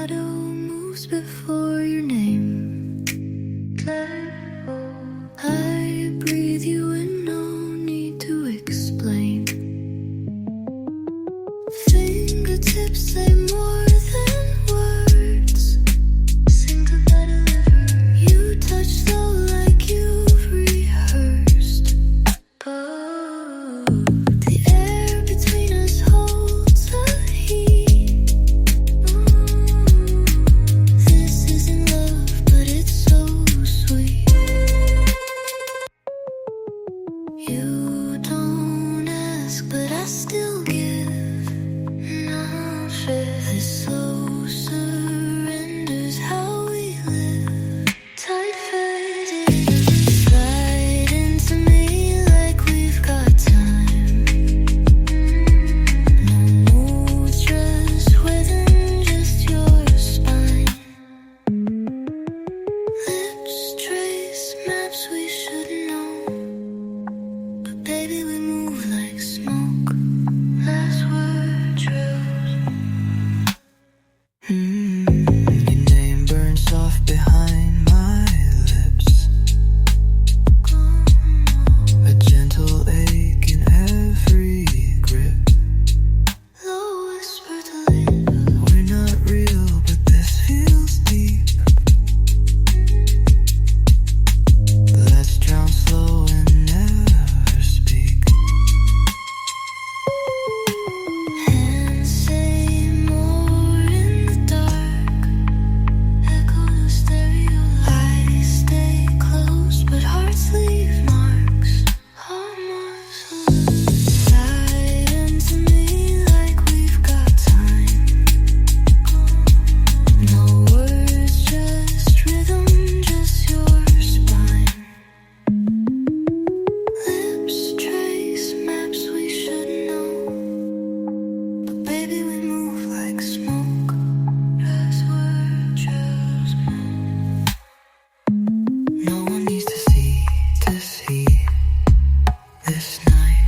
shadow moves before your name. I breathe you in, no need to explain. Fingertips say more than words. Sing goodbye to liver. You touch slow like you've rehearsed. Oh, the air between us holds a heat. This isn't love, but it's so sweet. You don't ask, but I still give. This slow surrender's how we live. Tight faded, slide into me like we've got time. No mood stress within just your spine. Lips trace maps we should know, but baby we move like smoke. Last word trails. Your name burns soft behind my lips. A gentle ache in every grip. Low whisper to live. We're not real, but this feels deep. Let's drown slow and never speak. Hands say more in the dark. Echo the stereo. Eyes stay closed, but hearts leave marks. Almost slide into me like we've got time. No words, just rhythm, just your spine. Lips trace maps we should know, but baby we move like smoke. Last word trails. No one needs to see this night.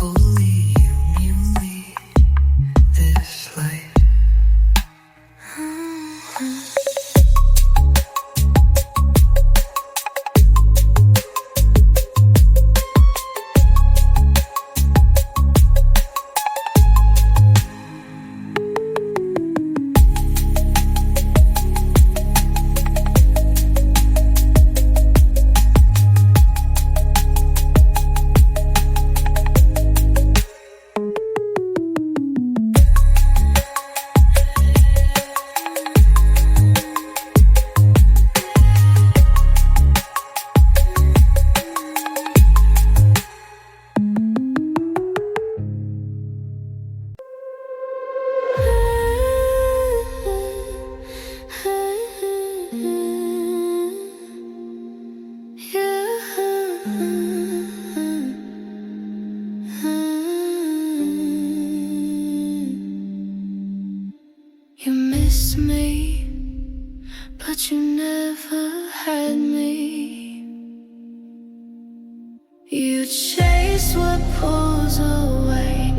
Only you lead this light. You miss me, but you never had me. You chase what pulls away.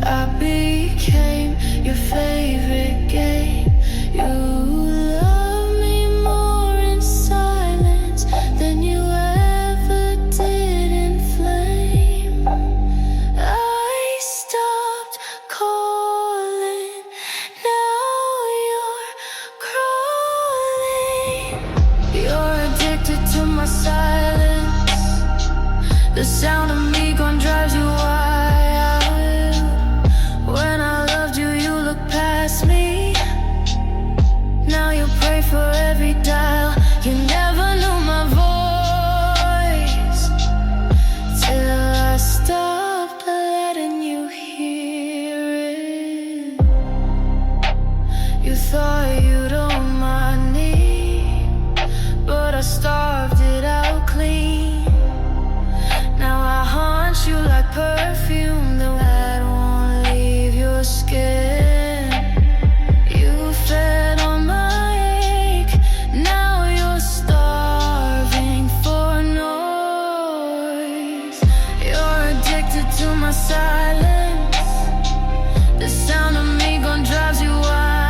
I became your favorite game. You love me more in silence than you ever did in flame. I stopped calling, now you're crawling. You're addicted to my silence. The sound of me gone drives you wild. When I loved you, you looked past me. Now you pray for every dial. You never knew my voice till I stopped letting you hear it. You thought you'd own my need, but I starved it out clean. Now I haunt you like perfume that won't leave your skin. You fed on my ache, now you're starving for noise. You're addicted to my silence. The sound of me gone drives you wild.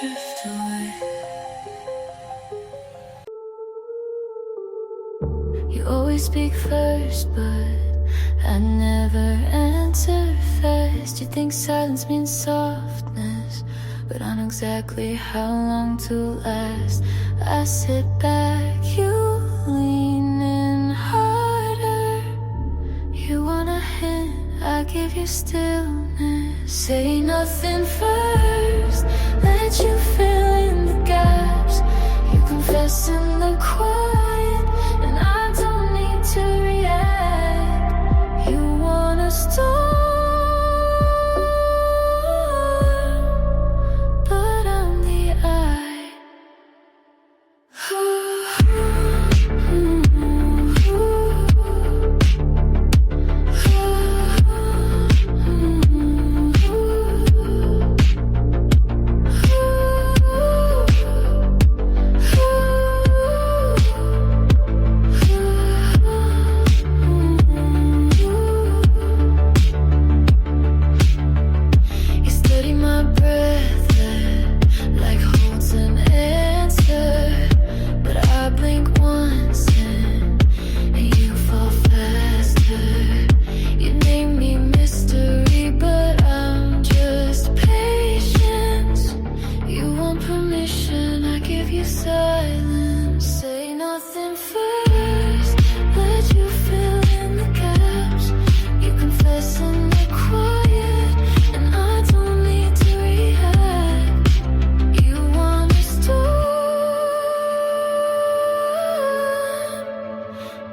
drift away. You always speak first, but I never answer fast. You think silence means softness, but I know exactly how long to last. I sit back, you lean in harder. You want a hint, I give you stillness. Say nothing first, let you fill in the gaps. You confess in the quiet, and I don't need to react. You want a storm, but I'm the eye. You study my breath, like holds an answer. But I blink once and you fall faster. You name me mystery, but I'm just patience. You want permission, I give you silence. Say nothing first, let you fill in the gaps. You confess in the quiet, and I don't need to react. You want a storm,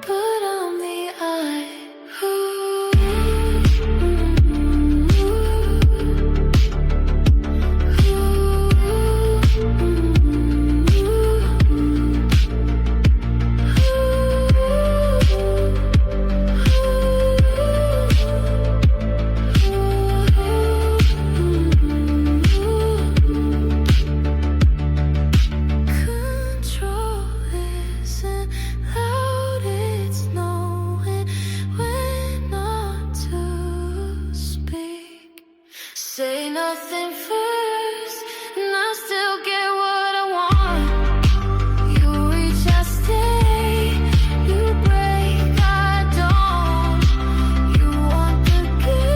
but I'm the eye. Control isn't loud, it's knowing when not to speak. Say nothing first, and I still get what I want. You reach, I stay. You break, I don't. You want the game,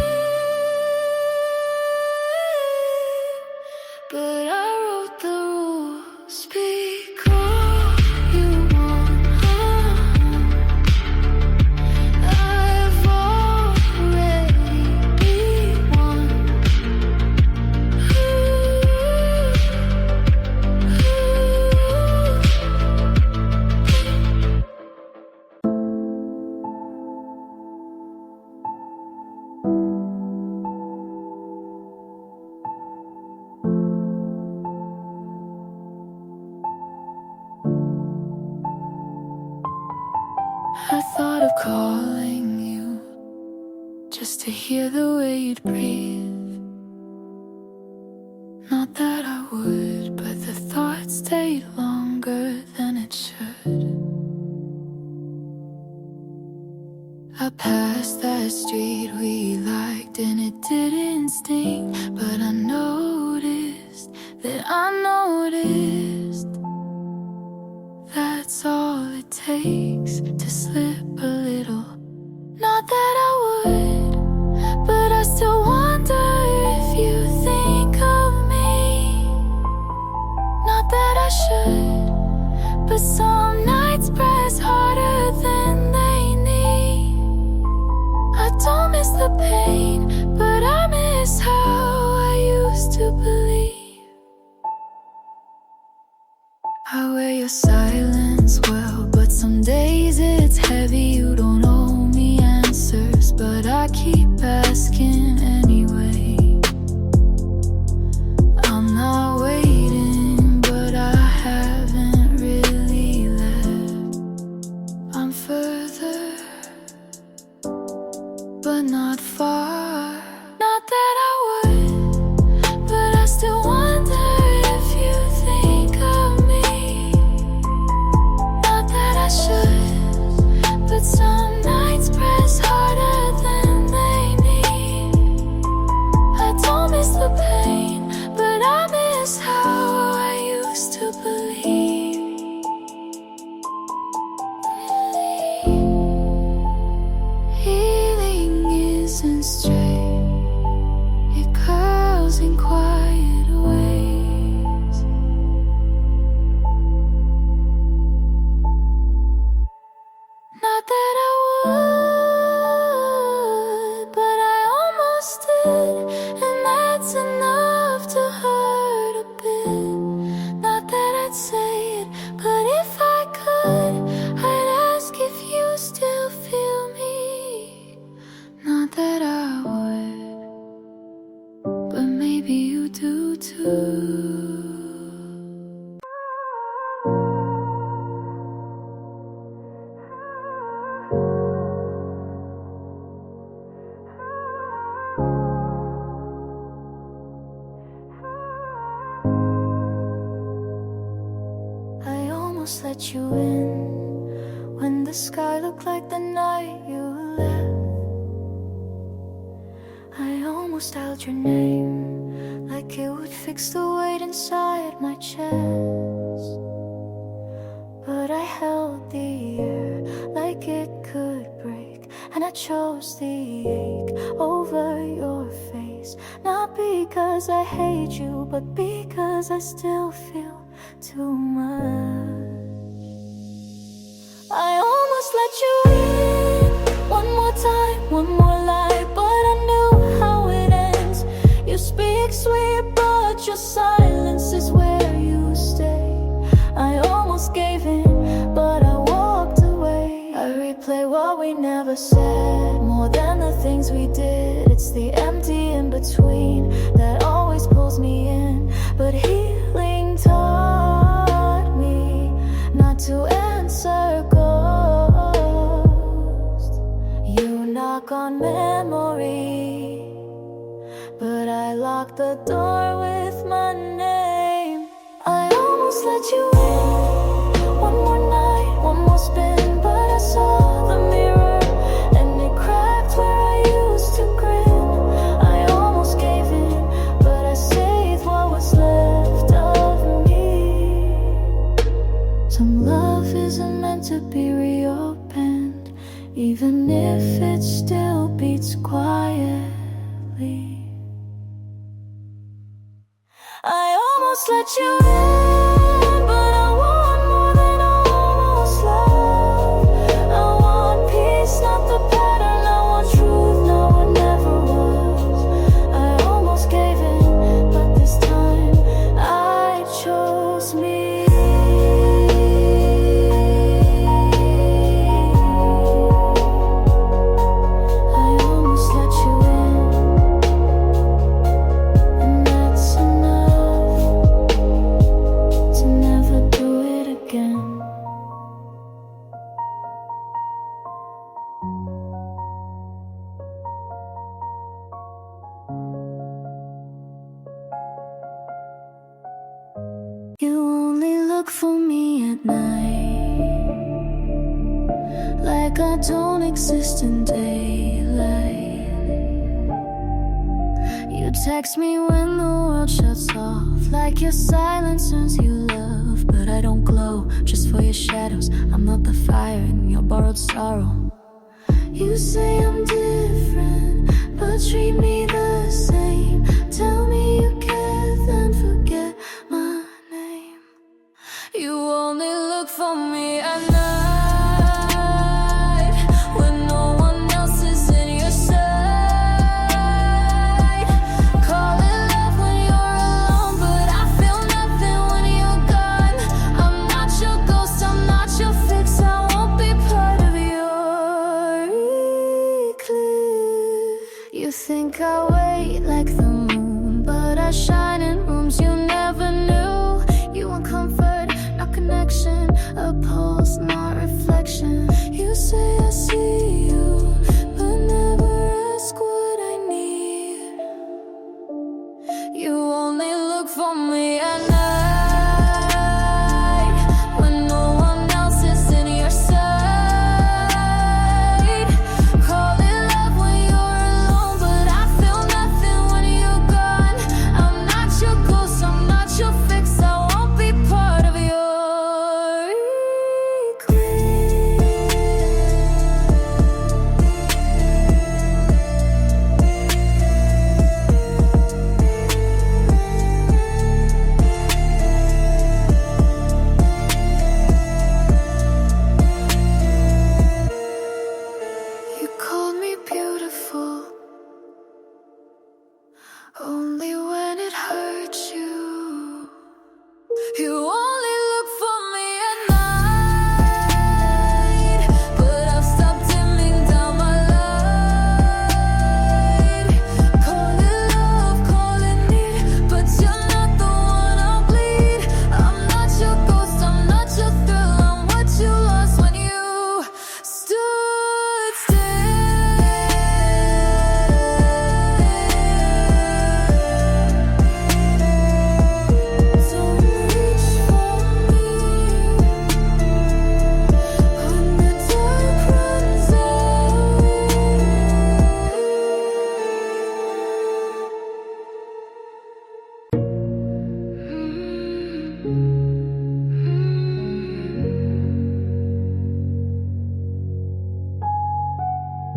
but I wrote the rules. Speak all you want. I've already won. I thought of calling you just to hear the way you'd breathe. Not that I would, but the thought stayed longer than it should. I passed that street we liked and it didn't sting, but I noticed that I noticed. That's all it takes to slip a little. Not that I would, but I still wonder if you think of me. Not that I should, but some nights press harder than they need. I don't miss the pain, but I miss how I used to believe. I wear your silence well, but some days nice and straight. It curls in quiet ways. Not that I would, but I almost did, and that's enough to hurt a bit. Not that I'd say it, but if I could, I'd ask if you still feel me. Not that I would, but maybe you do too. I almost let you in when the sky looked like the night you left. I almost dialed your name like it would fix the weight inside my chest. But I held the air like it could break, and I chose the ache over your face. Not because I hate you, but because I still feel too much. I almost let you in one more time, one more lie, but I knew how it ends. You speak sweet, but your silence is where you stay. I almost gave in, but I walked away. I replay what we never said, more than the things we did. It's the empty in between that always pulls me in. But healing taught me not to answer ghosts. You knock on memory, but I locked the door with my name. I almost let you in one more night, one more spin, but I saw the mirror and it cracked where I used to grin. I almost gave in, but I saved what was left of me. Some love isn't meant to be reopened, even if it still beats quietly. I almost let you in, but I want more than almost love. I want peace, not the pattern. I want truth, not what never was. I almost gave in, but this time I chose me. I almost let you in, and that's enough to never do it again. You only look for me at night, like I don't exist in daylight. You text me when the world shuts off, like your silence turns you love. But I don't glow just for your shadows. I'm not the fire in your borrowed sorrow. You say I'm different, but treat me the same. Tell me you care, then forget my name. You only look for me at night, when no one else is in your sight. Call it love when you're alone, but I feel nothing when you're gone. I'm not your ghost, I'm not your fix. I won't be part of your eclipse. You think I wait like the moon, but I shine in rooms you never knew. You want comfort, not connection, a pulse, not reflection. You say I see you, but never ask what I need. You only look for me at night, when no one else is in your sight. Call it love when you're alone, but I feel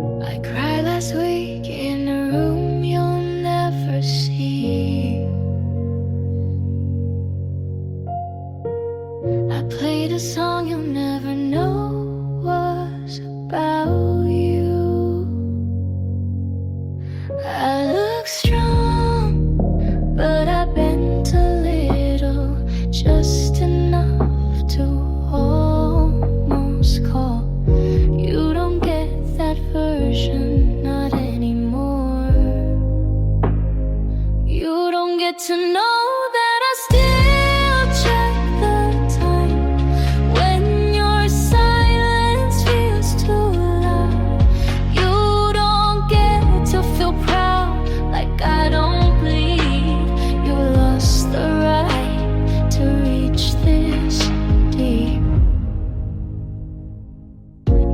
I cried last week in a room you'll never see. I played a song you'll never know was about you. I look strong, but I bent a little, just enough to almost call. You don't get that version, not anymore. You don't get to know that I still check the time when your silence feels too loud. You don't get to feel proud like I don't bleed. You lost the right to reach this deep.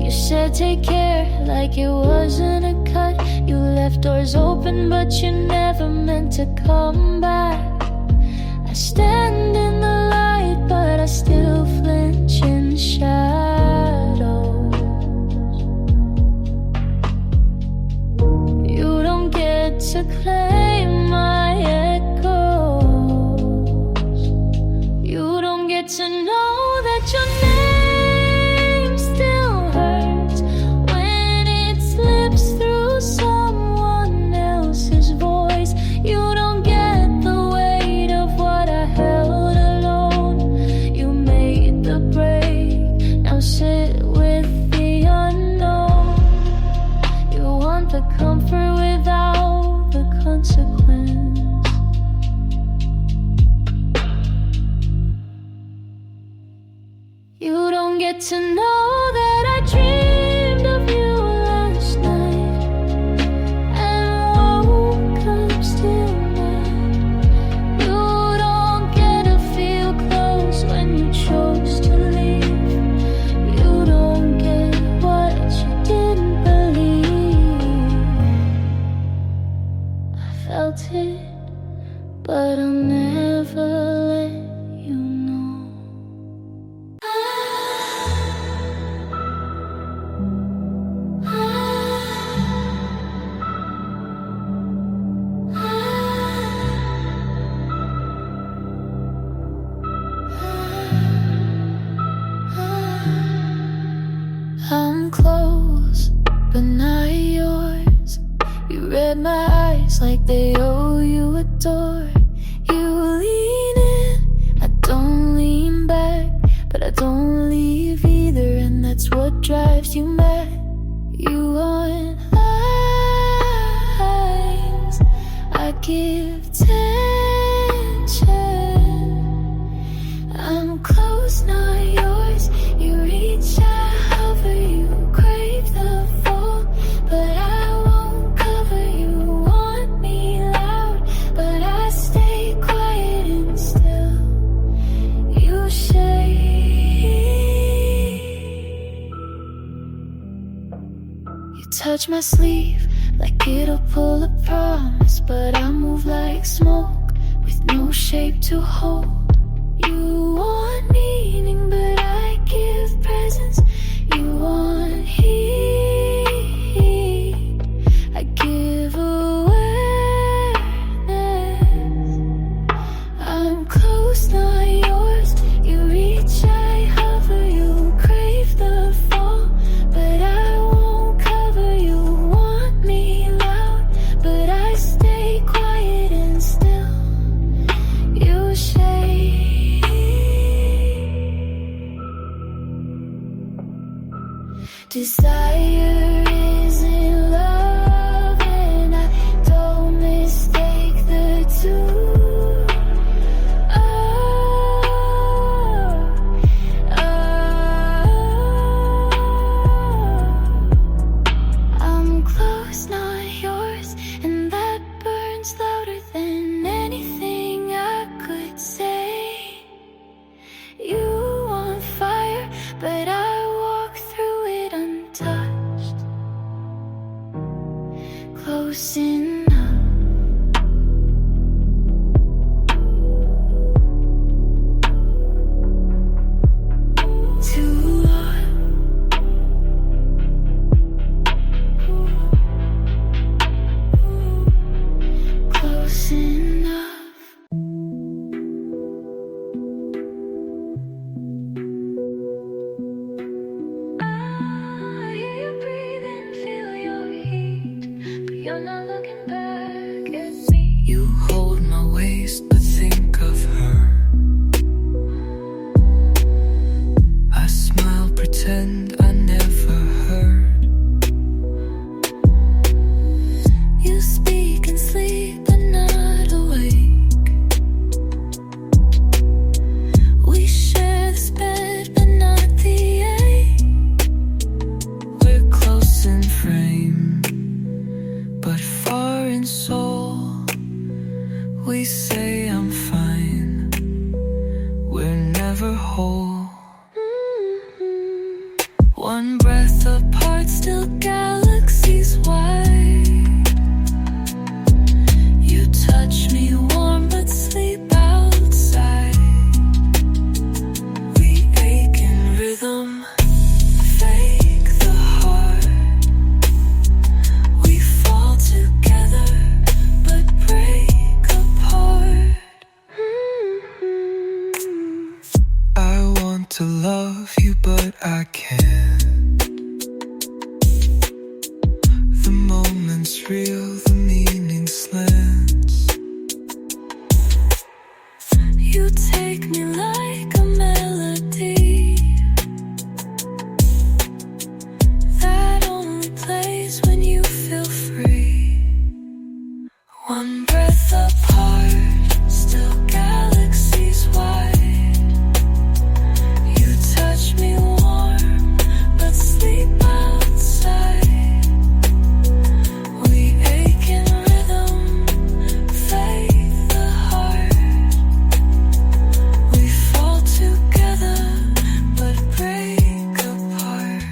You said take care like it wasn't a cut. You left doors open but you never meant to come back. I stand in the light but I still flinch in shadows. You don't get to claim my echoes. You don't get to know that your name still hurts when it slips through someone else's voice. You don't get the weight of what I held alone. You made the break, now sit with the unknown. You want the comfort without the consequence. You don't get to know that I dreamed of you last night and woke up still mad. You don't get to feel close when you chose to leave. You don't get what you didn't believe. I felt it, but I'll never let you know. I'm close, but not yours. You read my eyes like they owe you a door. You lean in, I don't lean back, but I don't leave either, and that's what drives you mad. You want lines, I give tension. I'm close, not yours. You reach out, hover, you crave the fall, but I won't cover. You want me loud, but I stay quiet and still. You shake. You touch my sleeve like it'll pull a promise, but I move like smoke with no shape to hold. You want meaning, but I give presence. You want heat, I give awareness. I'm close, not yours. You reach, I hover, you crave the fall, but I won't cover. You want me loud, but I stay quiet and still. You shake. Desire isn't love, and I don't mistake the two. I'm close, not yours, and that burns louder than anything I could say. You want fire, but I walk through it untouched. Close enough. To You're not looking back at me. You hold my waist, but think of her. I smile, pretend I never heard. You speak and sleep, but not awake. We share this bed, but not the ache. We're close in frame, but far in soul. We say I'm fine, we're never whole. One breath apart, still galaxies wide. You touch me warm, but sleep outside. We ache in rhythm, fake the heart. We fall together, but break apart. I want to love you, but I can't. The moment's real, the meaning slants. You take me like a melody that only plays when you feel free. One breath apart, still galaxies wide. You touch me warm, but sleep outside. We ache in rhythm, faith the heart. We fall together, but break apart.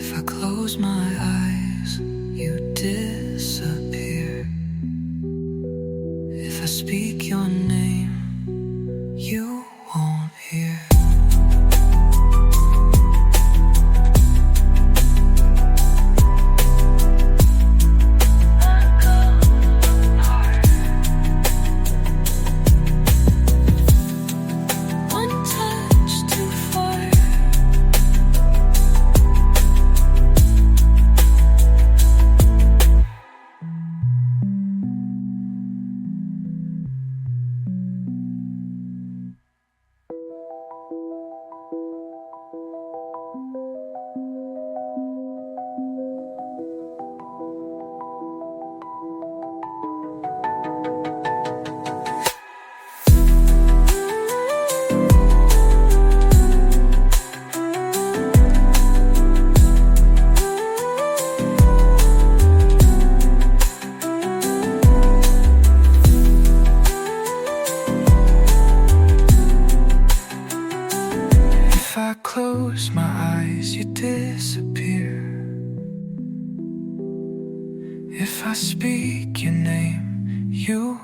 If I close my eyes, you disappear. If I speak your name, you won't hear. One touch too far. If I close my eyes, you disappear. If I speak your name, you